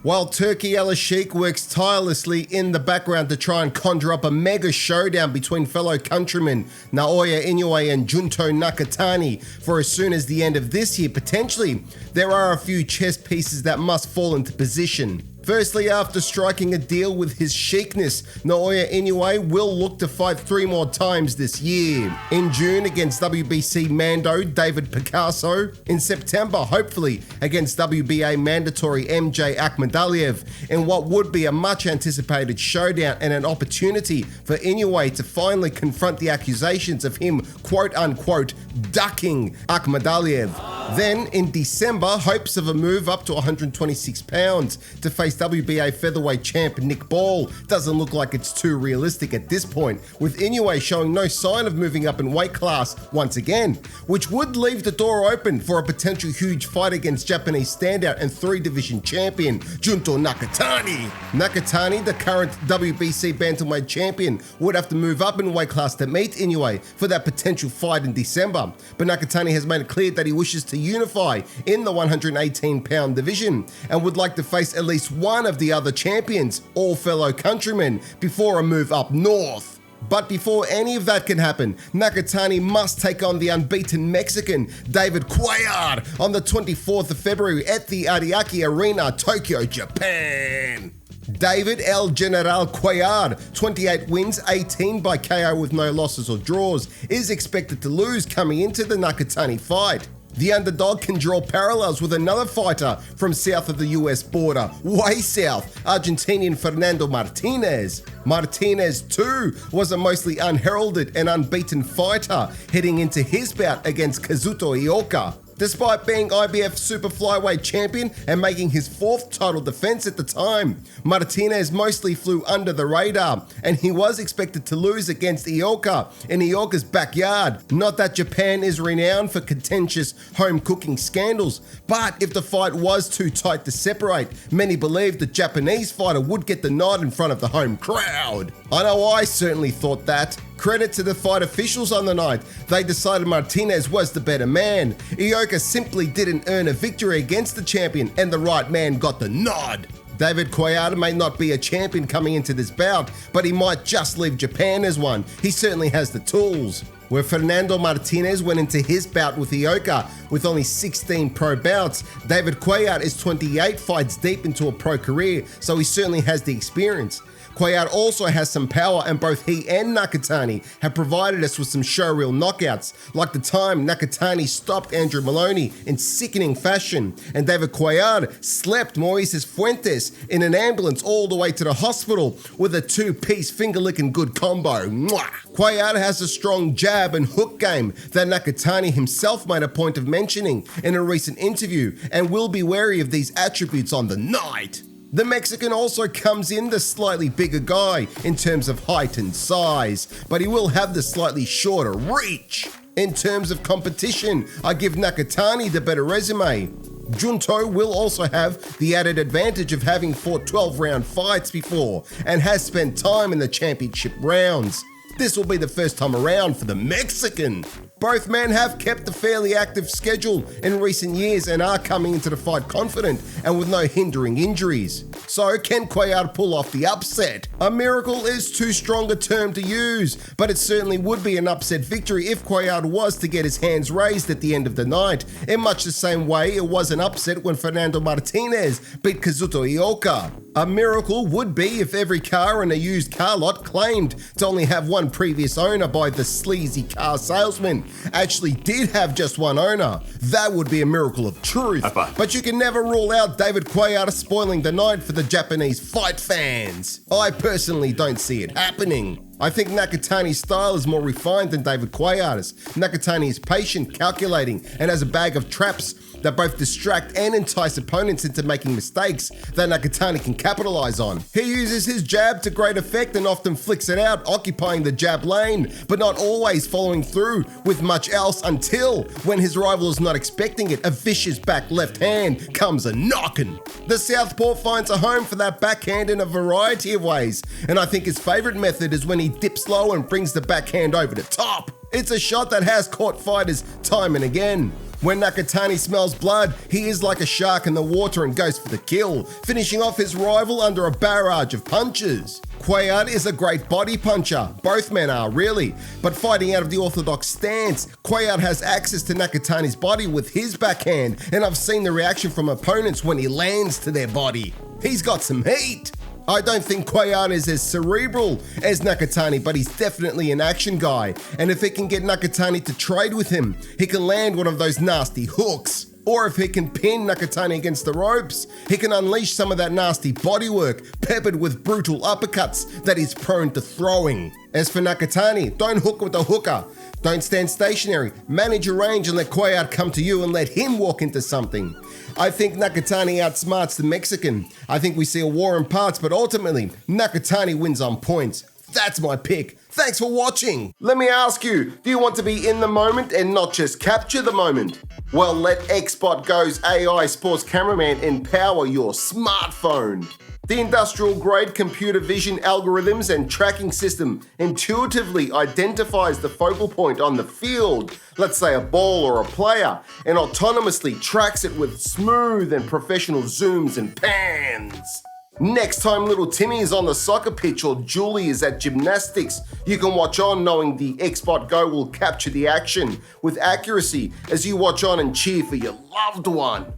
While Turki Al-Sheikh works tirelessly in the background to try and conjure up a mega showdown between fellow countrymen Naoya Inoue and Junto Nakatani for as soon as the end of this year, potentially, there are a few chess pieces that must fall into position. Firstly, after striking a deal with his Sheikhness, Naoya Inoue will look to fight 3 more times this year. In June against WBC Mando David Picasso, in September hopefully against WBA mandatory MJ Akhmadaliev, in what would be a much anticipated showdown and an opportunity for Inoue to finally confront the accusations of him quote unquote ducking Akhmadaliev. Then in December, hopes of a move up to 126 pounds to face WBA featherweight champ Nick Ball. Doesn't look like it's too realistic at this point, with Inoue showing no sign of moving up in weight class once again, which would leave the door open for a potential huge fight against Japanese standout and 3-division champion Junto Nakatani. Nakatani, the current WBC Bantamweight champion, would have to move up in weight class to meet Inoue for that potential fight in December, but Nakatani has made it clear that he wishes to unify in the 118-pound division and would like to face at least one of the other champions, all fellow countrymen, before a move up north. But before any of that can happen, Nakatani must take on the unbeaten Mexican David Cuellar on the 24th of February at the Ariake Arena, Tokyo, Japan. David El General Cuellar, 28 wins, 18 by KO with no losses or draws, is expected to lose coming into the Nakatani fight. The underdog can draw parallels with another fighter from south of the US border, way south, Argentinian Fernando Martinez. Martinez too was a mostly unheralded and unbeaten fighter heading into his bout against Kazuto Ioka. Despite being IBF Super Flyweight champion and making his 4th title defense at the time, Martinez mostly flew under the radar, and he was expected to lose against Ioka in Ioka's backyard. Not that Japan is renowned for contentious home cooking scandals, but if the fight was too tight to separate, many believed the Japanese fighter would get the nod in front of the home crowd. I know I certainly thought that. Credit to the fight officials on the night. They decided Martinez was the better man. Ioka simply didn't earn a victory against the champion, and the right man got the nod. David Cuellar may not be a champion coming into this bout, but he might just leave Japan as one. He certainly has the tools. Where Fernando Martinez went into his bout with Ioka with only 16 pro bouts, David Cuellar is 28 fights deep into a pro career, so he certainly has the experience. Cuellar also has some power, and both he and Nakatani have provided us with some showreel knockouts, like the time Nakatani stopped Andrew Maloney in sickening fashion, and David Cuellar slept Moises Fuentes in an ambulance all the way to the hospital with a 2-piece finger-licking good combo. Mwah! Cuellar has a strong jab and hook game that Nakatani himself made a point of mentioning in a recent interview, and will be wary of these attributes on the night. The Mexican also comes in the slightly bigger guy in terms of height and size, but he will have the slightly shorter reach. In terms of competition, I give Nakatani the better resume. Junto will also have the added advantage of having fought 12-round fights before and has spent time in the championship rounds. This will be the first time around for the Mexican. Both men have kept a fairly active schedule in recent years and are coming into the fight confident and with no hindering injuries. So can Cuellar pull off the upset? A miracle is too strong a term to use, but it certainly would be an upset victory if Cuellar was to get his hands raised at the end of the night, in much the same way it was an upset when Fernando Martinez beat Kazuto Ioka. A miracle would be if every car in a used car lot claimed to only have one previous owner by the sleazy car salesman actually did have just one owner. That would be a miracle of truth. But you can never rule out David Cuellar spoiling the night for the Japanese fight fans. I personally don't see it happening. I think Nakatani's style is more refined than David Cuellar's. Nakatani is patient, calculating, and has a bag of traps that both distract and entice opponents into making mistakes that Nakatani can capitalize on. He uses his jab to great effect and often flicks it out, occupying the jab lane, but not always following through with much else until, when his rival is not expecting it, a vicious back left hand comes a knocking. The southpaw finds a home for that backhand in a variety of ways, and I think his favorite method is when he dips low and brings the backhand over the top. It's a shot that has caught fighters time and again. When Nakatani smells blood, he is like a shark in the water and goes for the kill, finishing off his rival under a barrage of punches. Cuellar is a great body puncher, both men are really, but fighting out of the orthodox stance, Cuellar has access to Nakatani's body with his backhand, and I've seen the reaction from opponents when he lands to their body. He's got some heat. I don't think Cuellar is as cerebral as Nakatani, but he's definitely an action guy, and if he can get Nakatani to trade with him, he can land one of those nasty hooks. Or if he can pin Nakatani against the ropes, he can unleash some of that nasty bodywork, peppered with brutal uppercuts that he's prone to throwing. As for Nakatani, don't hook with a hooker. Don't stand stationary, manage your range and let Cuellar come to you and let him walk into something. I think Nakatani outsmarts the Mexican. I think we see a war in parts, but ultimately, Nakatani wins on points. That's my pick. Thanks for watching. Let me ask you, do you want to be in the moment and not just capture the moment? Well, let XbotGo's AI sports cameraman empower your smartphone. The industrial-grade computer vision algorithms and tracking system intuitively identifies the focal point on the field, let's say a ball or a player, and autonomously tracks it with smooth and professional zooms and pans. Next time little Timmy is on the soccer pitch or Julie is at gymnastics, you can watch on knowing the XbotGo will capture the action with accuracy as you watch on and cheer for your loved one.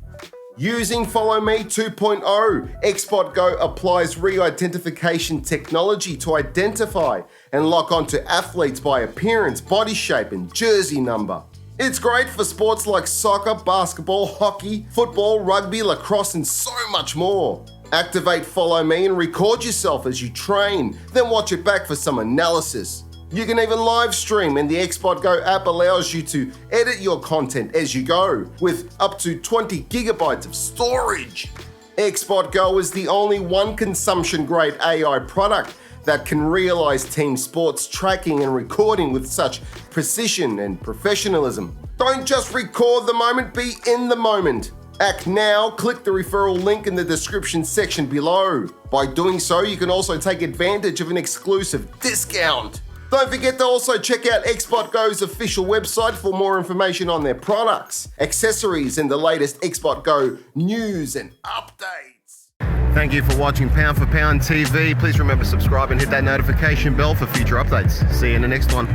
Using Follow Me 2.0, XbotGo applies re-identification technology to identify and lock onto athletes by appearance, body shape, and jersey number. It's great for sports like soccer, basketball, hockey, football, rugby, lacrosse, and so much more. Activate Follow Me and record yourself as you train, then watch it back for some analysis. You can even live stream, and the XbotGo app allows you to edit your content as you go, with up to 20 gigabytes of storage. XbotGo is the only one consumption-grade AI product that can realize team sports tracking and recording with such precision and professionalism. Don't just record the moment, be in the moment. Act now, click the referral link in the description section below. By doing so, you can also take advantage of an exclusive discount. Don't forget to also check out XbotGo's official website for more information on their products, accessories, and the latest XbotGo news and updates. Thank you for watching P4P TV. Please remember to subscribe and hit that notification bell for future updates. See you in the next one.